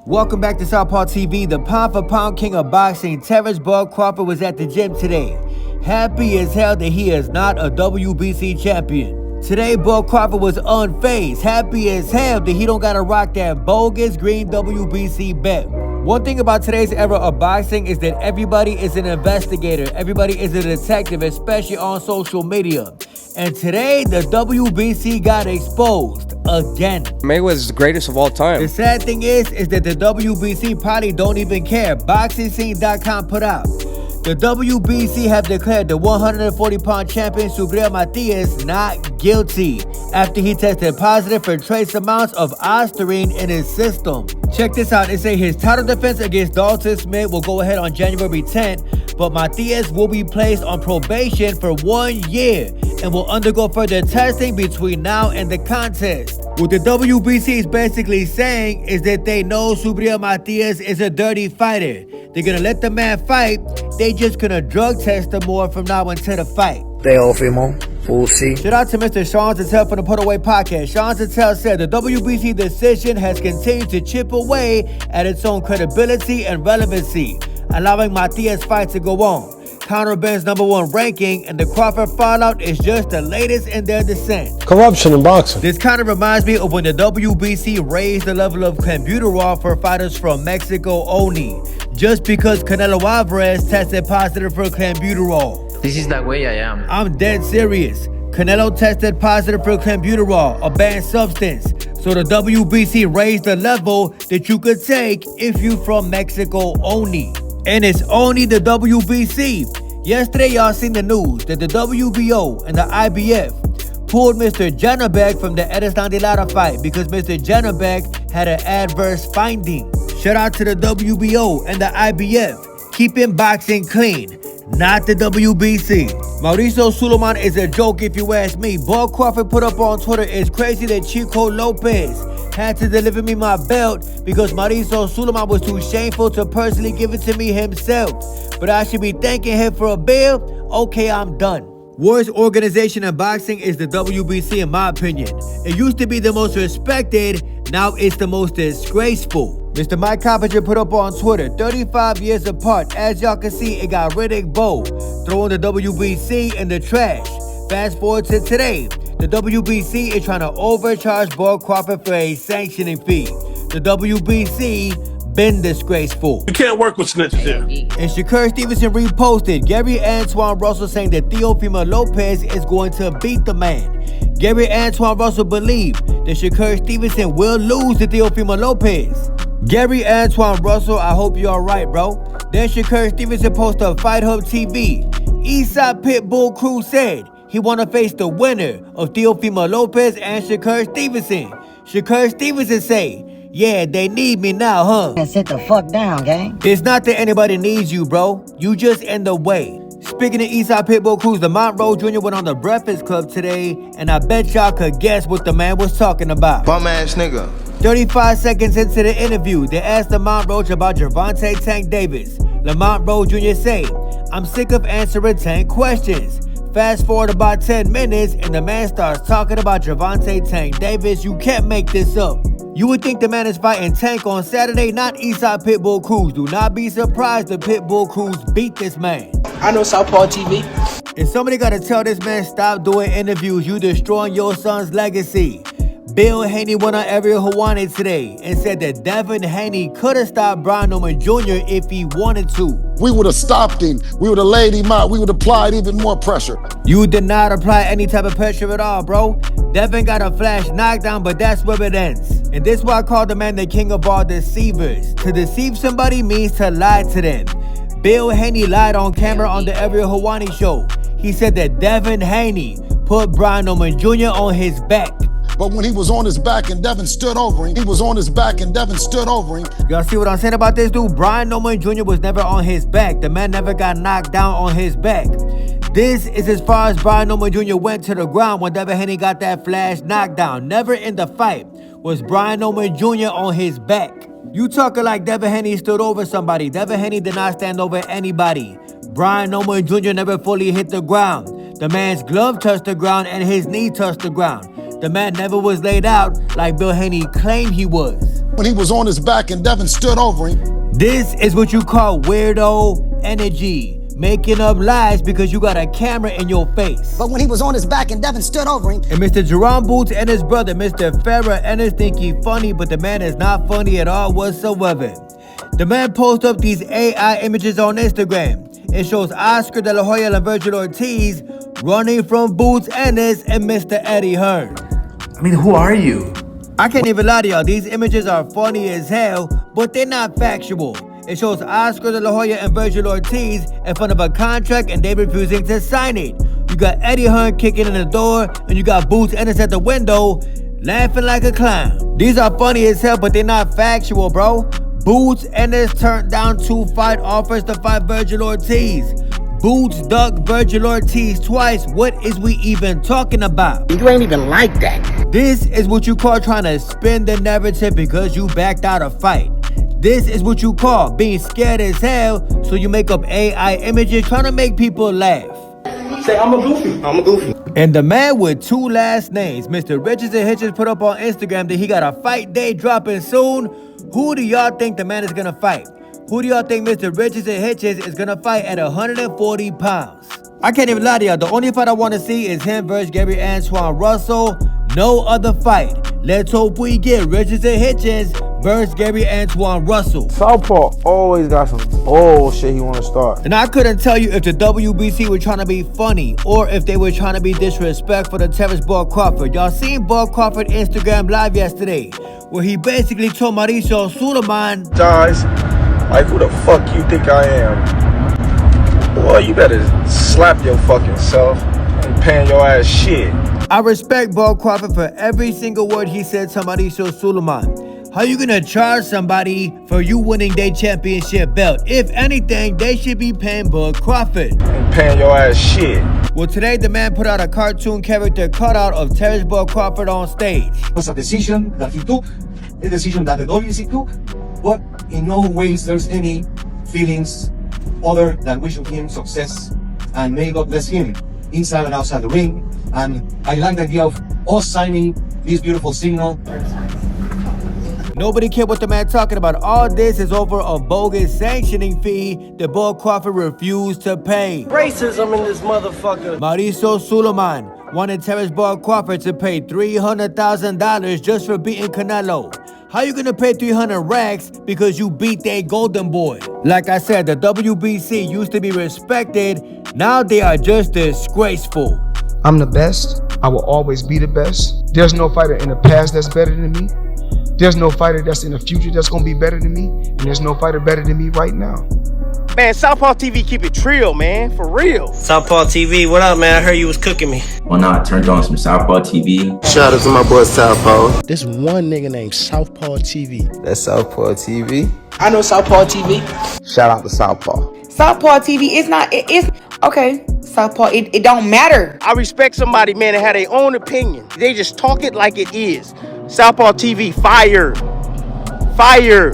Welcome back to Southpaw TV. The pound for pound king of boxing, Terence Crawford, was at the gym today. Happy as hell that he is not a WBC champion. Today, Crawford was unfazed. Happy as hell that he don't gotta rock that bogus green WBC belt. One thing about today's era of boxing is that everybody is an investigator. Everybody is a detective, especially on social media. And today, the WBC got exposed again. Mayweather's the greatest of all time. The sad thing is that the WBC probably don't even care. BoxingScene.com put out, the WBC have declared the 140-pound champion Subriel Matias not guilty after he tested positive for trace amounts of ostarine in his system. Check this out. It say his title defense against Dalton Smith will go ahead on January 10th, but Matias will be placed on probation for 1 year and will undergo further testing between now and the contest. What the WBC is basically saying is that they know Subriel Matias is a dirty fighter. They're gonna let the man fight. They just gonna drug test him more from now until the fight. They off him, we'll see. Shout out to Mr. Sean Zattel from the Put Away Podcast. Sean Zattel said the WBC decision has continued to chip away at its own credibility and relevancy, allowing Matias' fight to go on. Conor Benn's #1 ranking, and the Crawford fallout is just the latest in their descent. Corruption in boxing. This kind of reminds me of when the WBC raised the level of clenbuterol for fighters from Mexico only, just because Canelo Alvarez tested positive for clenbuterol. This is the way I am. I'm dead serious. Canelo tested positive for clenbuterol, a banned substance. So the WBC raised the level that you could take if you from Mexico only. And it's only the WBC. Yesterday, y'all seen the news that the WBO and the IBF pulled Mr. Janabek from the Ennis fight because Mr. Janabek had an adverse finding. Shout out to the WBO and the IBF, keeping boxing clean, not the WBC. Mauricio Suleiman is a joke if you ask me. Crawford put up on Twitter, it's crazy that Chico Lopez had to deliver me my belt because Mauricio Suleiman was too shameful to personally give it to me himself. But I should be thanking him for a bill? Okay, I'm done. Worst organization in boxing is the WBC in my opinion. It used to be the most respected, now it's the most disgraceful. Mr. Mike Coppinger put up on Twitter, 35 years apart. As y'all can see, it got Riddick Bowe throwing the WBC in the trash. Fast forward to today, the WBC is trying to overcharge Crawford for a sanctioning fee. The WBC been disgraceful. You can't work with snitches here. And Shakur Stevenson reposted Gary Antoine Russell saying that Teofimo Lopez is going to beat the man. Gary Antoine Russell believed that Shakur Stevenson will lose to Teofimo Lopez. Gary Antoine Russell, I hope you're alright, bro. Then Shakur Stevenson posted on Fight Hub TV. Eastside Pitbull Crew said he want to face the winner of Teofimo Lopez and Shakur Stevenson. Shakur Stevenson say, yeah, they need me now, huh? Sit the fuck down, gang. It's not that anybody needs you, bro. You just in the way. Speaking of Eastside Pitbull Crews, Lamont Roach Jr. went on the Breakfast Club today, and I bet y'all could guess what the man was talking about. Bum ass nigga. 35 seconds into the interview, they asked Lamont Roach about Gervonta Tank Davis. Lamont Roach Jr. say, I'm sick of answering Tank questions. Fast forward about 10 minutes, and the man starts talking about Gervonta Tank Davis. You can't make this up. You would think the man is fighting Tank on Saturday, not Eastside Pitbull Crews. Do not be surprised the Pitbull Crews beat this man. I know Southpaw TV. And somebody gotta tell this man stop doing interviews. You destroying your son's legacy. Bill Haney went on Ariel Helwani today and said that Devin Haney could have stopped Brian Normam Jr. if he wanted to. We would have stopped him. We would have laid him out. We would have applied even more pressure. You did not apply any type of pressure at all, bro. Devin got a flash knockdown, but that's where it ends. And this is why I call the man the king of all deceivers. To deceive somebody means to lie to them. Bill Haney lied on camera on the Ariel Helwani show. He said that Devin Haney put Brian Normam Jr. on his back. But when he was on his back and Devin stood over him, Y'all see what I'm saying about this dude? Brian Normam Jr. was never on his back. The man never got knocked down on his back. This is as far as Brian Normam Jr. went to the ground when Devin Haney got that flash knockdown. Never in the fight was Brian Normam Jr. on his back. You talking like Devin Haney stood over somebody. Devin Haney did not stand over anybody. Brian Normam Jr. never fully hit the ground. The man's glove touched the ground and his knee touched the ground. The man never was laid out like Bill Haney claimed he was. when he was on his back and Devin stood over him. This is what you call weirdo energy. Making up lies because you got a camera in your face. But when he was on his back and Devin stood over him. And Mr. Jaron Boots and his brother, Mr. Farrah Ennis, think he funny, but the man is not funny at all whatsoever. The man posts up these AI images on Instagram. It shows Oscar De La Hoya and Virgil Ortiz running from Boots Ennis and Mr. Eddie Hearn. I mean, who are you? I can't even lie to y'all, these images are funny as hell, but they're not factual. It shows Oscar De La Hoya and Virgil Ortiz in front of a contract and they refusing to sign it. You got Eddie Hearn kicking in the door and you got Boots Ennis at the window laughing like a clown. These are funny as hell, but they're not factual, bro. Boots Ennis turned down 2 fight offers to fight Virgil Ortiz. Boots ducked Virgil Ortiz twice. What is we even talking about? You ain't even like that. This is what you call trying to spin the narrative because you backed out a fight. This is what you call being scared as hell, so you make up AI images trying to make people laugh. Say, I'm a goofy. I'm a goofy. And the man with 2 last names, Mr. Richardson Hitchens, put up on Instagram that he got a fight day dropping soon. Who do y'all think the man is gonna fight? Who do y'all think Mr. Richardson Hitchens is gonna fight at 140 pounds? I can't even lie to y'all, the only fight I want to see is him versus Gary Antoine Russell. No other fight. Let's hope we get Richardson Hitchens versus Gary Antoine Russell. Southpaw always got some bullshit he want to start. And I couldn't tell you if the WBC were trying to be funny or if they were trying to be disrespectful to Terence Crawford. Y'all seen Bob Crawford Instagram live yesterday where he basically told Mauricio Suleiman, guys, like who the fuck you think I am? Boy, you better slap your fucking self and paying your ass shit. I respect Bob Crawford for every single word he said to Mauricio Suleiman. How you gonna charge somebody for you winning their championship belt? If anything, they should be paying Bob Crawford. And paying your ass shit. Well, today the man put out a cartoon character cutout of Terence Crawford on stage. It was a decision that he took, a decision that the WC took, but in no ways there's any feelings other than wishing him success and may God bless him inside and outside the ring. And I like the idea of us signing this beautiful signal. Nobody cared what the man talking about. All this is over a bogus sanctioning fee that Bob Crawford refused to pay. Racism in this motherfucker. Mauricio Suleiman wanted Terence Crawford to pay $300,000 just for beating Canelo. How you gonna pay 300 racks because you beat that golden boy? Like I said, the WBC used to be respected. Now they are just disgraceful. I'm the best. I will always be the best. There's no fighter in the past that's better than me. There's no fighter that's in the future that's gonna be better than me. And there's no fighter better than me right now. Man, Southpaw TV keep it trill, man. For real. Southpaw TV, what up, man? I heard you was cooking me. Well, no, I turned on some Southpaw TV. Shout out to my boy Southpaw. This one nigga named Southpaw TV. That's Southpaw TV. I know Southpaw TV. Shout out to Southpaw. Southpaw TV is not, it's, okay, Southpaw, it don't matter. I respect somebody, man, that had their own opinion. They just talk it like it is. Southpaw TV, fire. Fire.